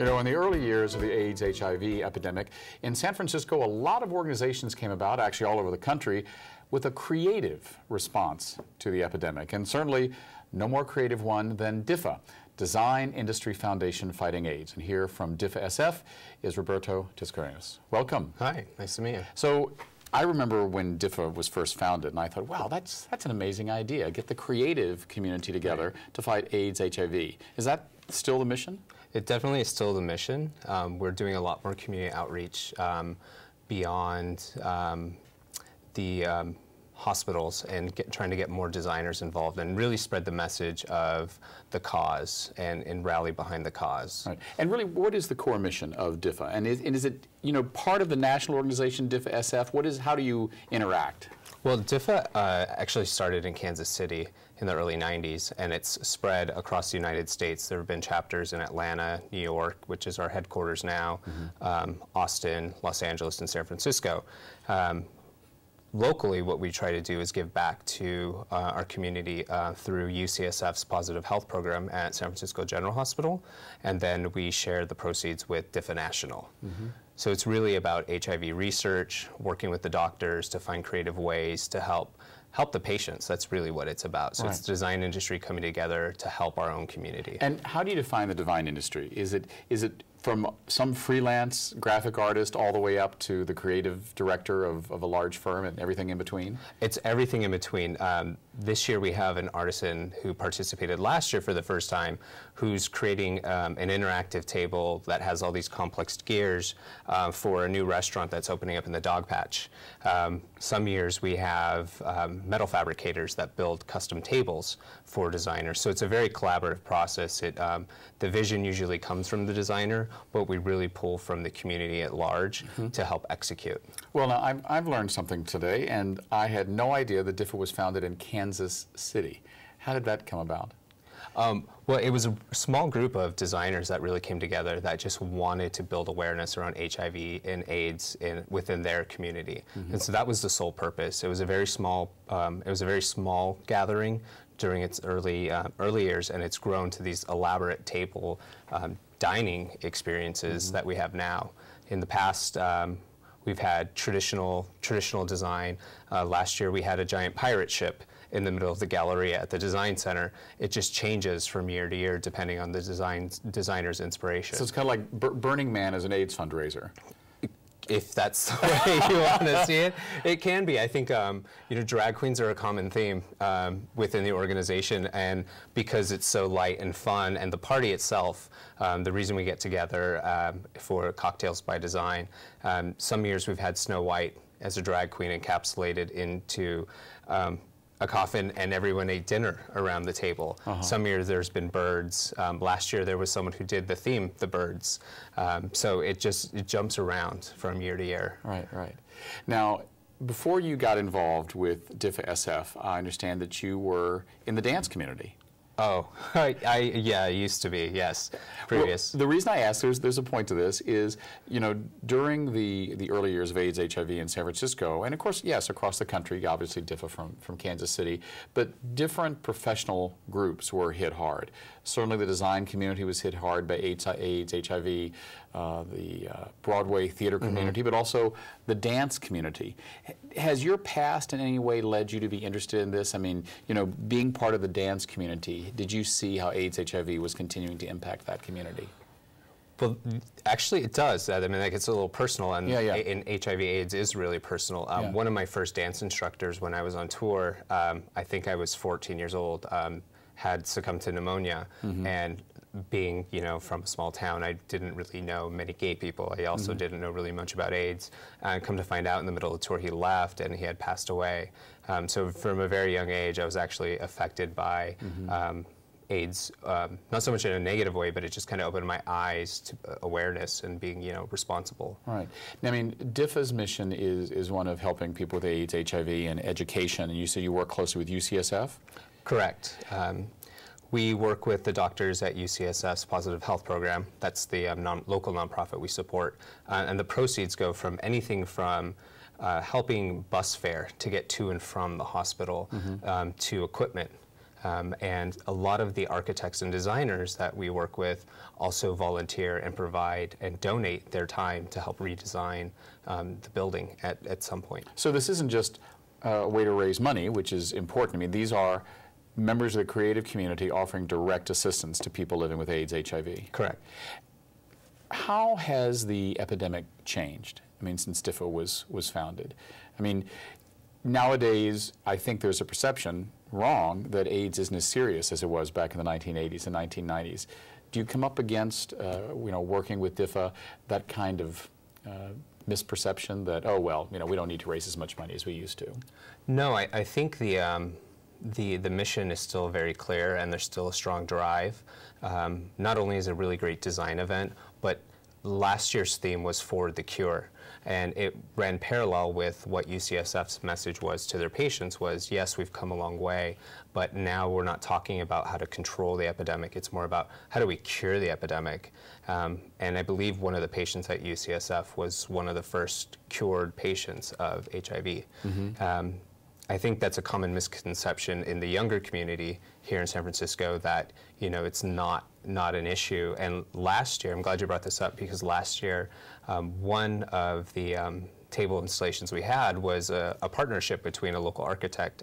You know, in the early years of the AIDS-HIV epidemic, in San Francisco, a lot of organizations came about, actually all over the country, with a creative response to the epidemic. And certainly, no more creative one than DIFFA, Design Industry Foundation Fighting AIDS. And here from DIFFA SF is Roberto Tiscareno. Welcome. Hi, nice to meet you. So, I remember when DIFFA was first founded, and I thought, wow, that's an amazing idea. Get the creative community together to fight AIDS, HIV. Is that still the mission? It definitely is still the mission. We're doing a lot more community outreach beyond the hospitals and trying to get more designers involved and really spread the message of the cause and rally behind the cause. Right. And really, what is the core mission of DIFFA? And is it, you know, part of the national organization DIFFA SF? How do you interact? Well, DIFFA actually started in Kansas City in the early 90s, and it's spread across the United States. There have been chapters in Atlanta, New York, which is our headquarters now, Austin, Los Angeles, and San Francisco. Locally, what we try to do is give back to our community through UCSF's Positive Health Program at San Francisco General Hospital, and then we share the proceeds with DIFFA National. So it's really about HIV research, working with the doctors to find creative ways to help the patients. That's really what it's about. So it's the design industry coming together to help our own community. And how do you define the design industry? Is it from some freelance graphic artist all the way up to the creative director of a large firm and everything in between? It's everything in between. This year we have an artisan who participated last year for the first time who's creating an interactive table that has all these complex gears for a new restaurant that's opening up in the Dog Patch. Some years we have metal fabricators that build custom tables for designers. So it's a very collaborative process. The vision usually comes from the designer, but we really pull from the community at large to help execute. Well, now, I've learned something today, and I had no idea that DIFFA was founded in Kansas City. How did that come about? Well, it was a small group of designers that really came together that just wanted to build awareness around HIV and AIDS within their community, and so that was the sole purpose. It was a very small gathering during its early years, and it's grown to these elaborate table dining experiences that we have now. In the past, we've had traditional design. Last year, we had a giant pirate ship in the middle of the Galleria at the Design Center. It just changes from year to year depending on the designer's inspiration. So it's kind of like Burning Man as an AIDS fundraiser. If that's the way you want to see it, it can be. I think you know, drag queens are a common theme within the organization, and because it's so light and fun, and the party itself, the reason we get together for Cocktails by Design. Some years we've had Snow White as a drag queen encapsulated into a coffin, and everyone ate dinner around the table. Some years there's been birds. Last year there was someone who did the theme, the birds. So it jumps around from year to year. Right, right. Now, before you got involved with DIFFA SF, I understand that you were in the dance community. Oh, yeah, I used to be, yes, previous. Well, the reason I ask, there's a point to this, is, you know, during the early years of AIDS, HIV in San Francisco, and of course, yes, across the country, obviously DIFFA from Kansas City, but different professional groups were hit hard. Certainly the design community was hit hard by AIDS, HIV, the Broadway theater community, but also the dance community. Has your past in any way led you to be interested in this? I mean, you know, being part of the dance community, did you see how AIDS, HIV was continuing to impact that community? Well, actually it does. I mean, like, it's a little personal, and in HIV/AIDS is really personal. One of my first dance instructors when I was on tour, I think I was 14 years old, had succumbed to pneumonia, and being, you know, from a small town, I didn't really know many gay people. I also didn't know really much about AIDS. Come to find out in the middle of the tour, he left and he had passed away. So from a very young age, I was actually affected by AIDS, not so much in a negative way, but it just kind of opened my eyes to awareness and being, you know, responsible. Right. Now, I mean, DIFFA's mission is one of helping people with AIDS, HIV, and education, and you say you work closely with UCSF? Correct. We work with the doctors at UCSF's Positive Health Program. That's the local nonprofit we support. And the proceeds go from anything from helping bus fare to get to and from the hospital to equipment And a lot of the architects and designers that we work with also volunteer and provide and donate their time to help redesign the building at some point. So this isn't just a way to raise money, which is important. I mean, these are members of the creative community offering direct assistance to people living with AIDS, HIV. Correct. How has the epidemic changed? I mean, since DIFFA was founded. I mean, nowadays, I think there's a perception, wrong, that AIDS isn't as serious as it was back in the 1980s and 1990s. Do you come up against, working with DIFFA, that kind of misperception that, oh, well, we don't need to raise as much money as we used to? No, I think the mission is still very clear, and there's still a strong drive. Not only is it a really great design event, but last year's theme was For the Cure, and it ran parallel with what UCSF's message was to their patients was, yes, we've come a long way, but now we're not talking about how to control the epidemic. It's more about how do we cure the epidemic. And I believe one of the patients at UCSF was one of the first cured patients of HIV. Mm-hmm. I think that's a common misconception in the younger community here in San Francisco that, it's not an issue. And last year, I'm glad you brought this up, because last year, one of the table installations we had was a partnership between a local architect,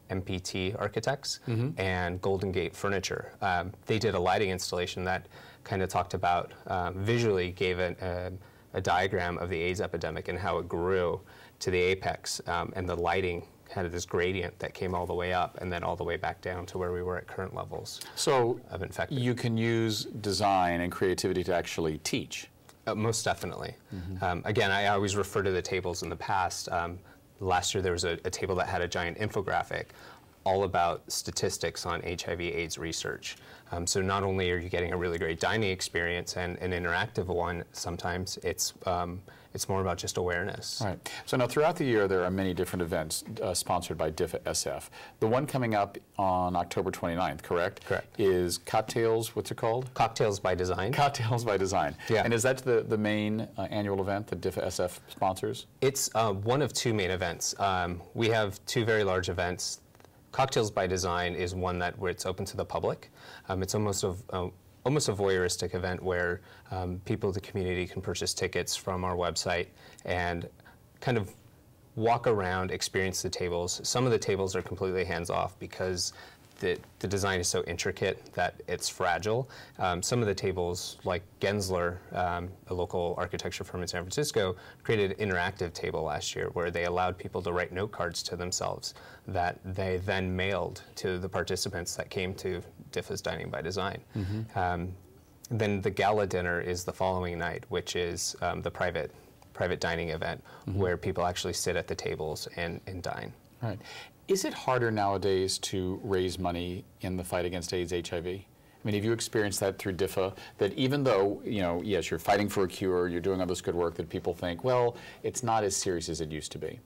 MPT Architects, mm-hmm. and Golden Gate Furniture. They did a lighting installation that kind of talked about, visually gave a diagram of the AIDS epidemic and how it grew to the apex, and the lighting had this gradient that came all the way up and then all the way back down to where we were at current levels of infected. You can use design and creativity to actually teach. Most definitely. Mm-hmm. Again, I always refer to the tables in the past. Last year there was a table that had a giant infographic all about statistics on HIV/AIDS research. So not only are you getting a really great dining experience and an interactive one, sometimes it's more about just awareness. Right. So now throughout the year there are many different events sponsored by DIFFA SF. The one coming up on October 29th, correct? Correct. Is Cocktails, what's it called? Cocktails by Design. Cocktails by Design. Yeah. And is that the main annual event that DIFFA SF sponsors? It's one of two main events. We have two very large events. Cocktails by Design is one where it's open to the public. It's almost a voyeuristic event where people in the community can purchase tickets from our website and kind of walk around, experience the tables. Some of the tables are completely hands-off because the design is so intricate that it's fragile. Some of the tables, like Gensler, a local architecture firm in San Francisco, created an interactive table last year where they allowed people to write note cards to themselves that they then mailed to the participants that came to DIFFA's Dining by Design. Mm-hmm. Then the gala dinner is the following night, which is the private dining event, mm-hmm. where people actually sit at the tables and dine. Right. Is it harder nowadays to raise money in the fight against AIDS, HIV? I mean, have you experienced that through DIFFA, that even though, yes, you're fighting for a cure, you're doing all this good work, that people think, well, it's not as serious as it used to be?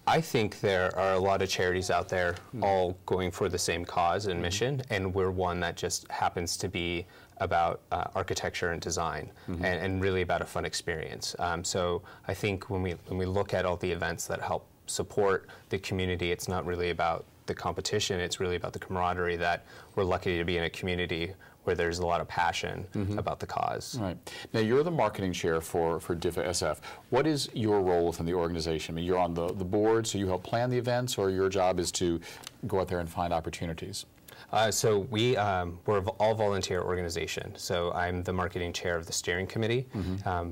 I think there are a lot of charities out there all going for the same cause and mission, and we're one that just happens to be about architecture and design, and really about a fun experience. So I think when we look at all the events that help support the community, it's not really about the competition, it's really about the camaraderie that we're lucky to be in a community where there's a lot of passion about the cause. Right. Now, you're the marketing chair for DIFFA SF. What is your role within the organization? I mean, you're on the board, so you help plan the events, or your job is to go out there and find opportunities? So we're an all-volunteer organization. So I'm the marketing chair of the steering committee.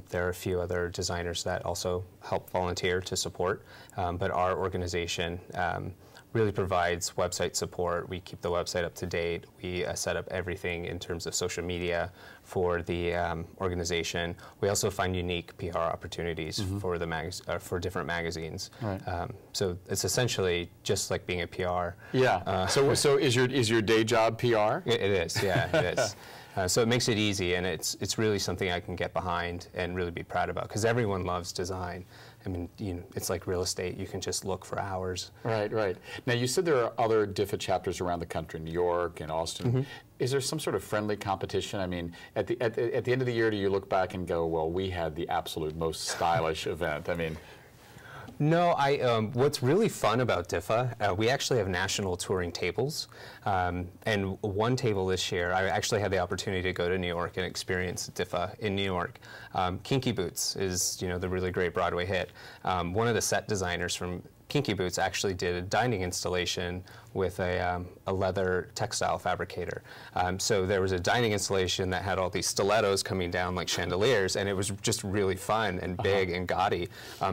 There are a few other designers that also help volunteer to support, but our organization really provides website support. We keep the website up to date. We set up everything in terms of social media for the organization. We also find unique PR opportunities for for different magazines. Right. So it's essentially just like being a PR. Yeah. So is your day job PR? It is. Yeah, it is. So it makes it easy, and it's really something I can get behind and really be proud about, because everyone loves design. I mean, it's like real estate. You can just look for hours. Right, right. Now, you said there are other DIFFA chapters around the country, New York and Austin. Is there some sort of friendly competition? I mean, at the end of the year, do you look back and go, well, we had the absolute most stylish event? I mean, No, what's really fun about DIFFA, we actually have national touring tables. And one table this year, I actually had the opportunity to go to New York and experience DIFFA in New York. Kinky Boots is, the really great Broadway hit. One of the set designers from Kinky Boots actually did a dining installation with a leather textile fabricator. So there was a dining installation that had all these stilettos coming down like chandeliers, and it was just really fun and big and gaudy.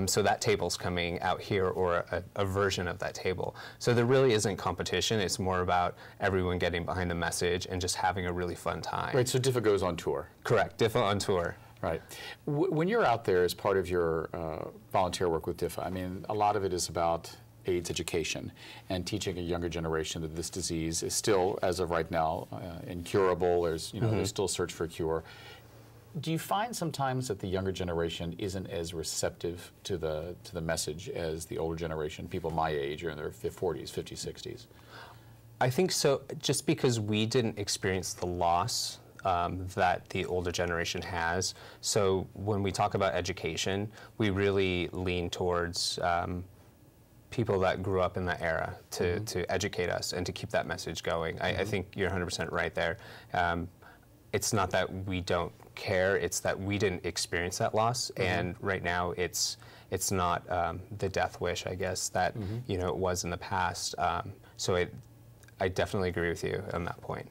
So that table's coming out here, or a version of that table. So there really isn't competition. It's more about everyone getting behind the message and just having a really fun time. Right, so DIFFA goes on tour. Correct, DIFFA on tour. Right. When you're out there as part of your volunteer work with DIFFA, I mean, a lot of it is about AIDS education and teaching a younger generation that this disease is still, as of right now, incurable. There's, there's still search for a cure. Do you find sometimes that the younger generation isn't as receptive to the message as the older generation, people my age or in their 40s, 50s, 60s? I think so, just because we didn't experience the loss that the older generation has. So when we talk about education, we really lean towards people that grew up in that era to educate us and to keep that message going. I think you're 100% right there. It's not that we don't care, it's that we didn't experience that loss, and right now it's not the death wish, I guess, that it was in the past. So I definitely agree with you on that point.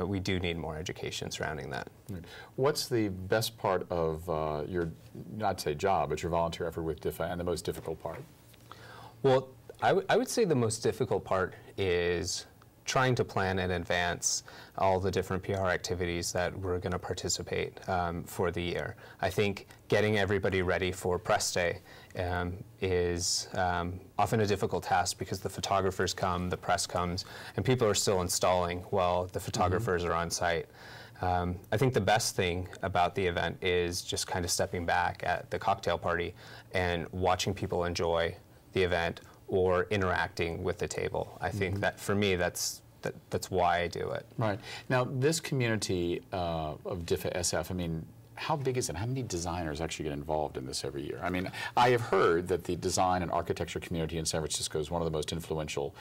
We do need more education surrounding that. What's the best part of your, not to say job, but your volunteer effort with DIFFA, and the most difficult part? Well, I would say the most difficult part is trying to plan in advance all the different PR activities that we're going to participate for the year. I think getting everybody ready for press day is often a difficult task, because the photographers come, the press comes, and people are still installing while the photographers are on site. I think the best thing about the event is just kind of stepping back at the cocktail party and watching people enjoy the event or interacting with the table. I think that, for me, that's why I do it. Right. Now, this community of DIFFA SF, I mean, how big is it? How many designers actually get involved in this every year? I mean, I have heard that the design and architecture community in San Francisco is one of the most influential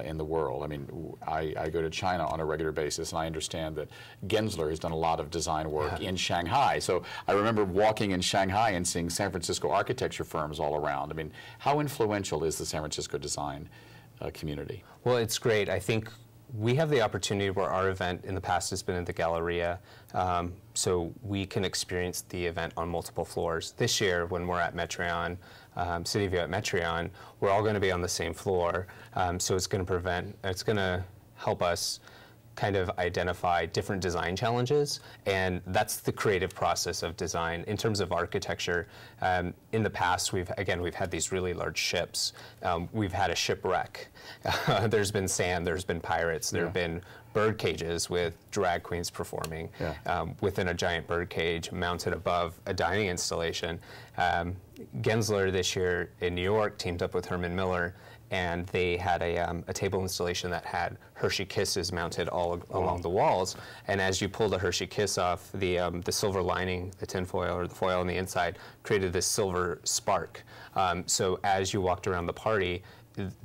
in the world. I mean, I go to China on a regular basis, and I understand that Gensler has done a lot of design work in Shanghai. So I remember walking in Shanghai and seeing San Francisco architecture firms all around. I mean, how influential is the San Francisco design community? Well, it's great. I think we have the opportunity where our event in the past has been in the Galleria, so we can experience the event on multiple floors. This year, when we're at Metreon, City View at Metreon, we're all going to be on the same floor, so it's going to help us kind of identify different design challenges, and that's the creative process of design. In terms of architecture, in the past we've had these really large ships. We've had a shipwreck. There's been sand, there's been pirates, there have been bird cages with drag queens performing within a giant bird cage mounted above a dining installation. Gensler this year in New York teamed up with Herman Miller, and they had a table installation that had Hershey Kisses mounted all along the walls. And as you pulled a Hershey Kiss off, the silver lining, the tin foil or the foil on the inside, created this silver spark. So as you walked around the party,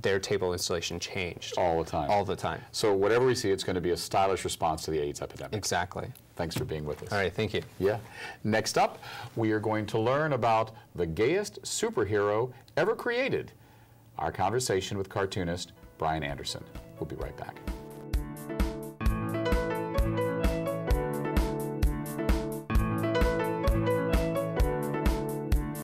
their table installation changed. All the time. All the time. So whatever we see, it's going to be a stylish response to the AIDS epidemic. Exactly. Thanks for being with us. All right, thank you. Yeah. Next up, we are going to learn about the gayest superhero ever created. Our conversation with cartoonist Brian Anderson. We'll be right back.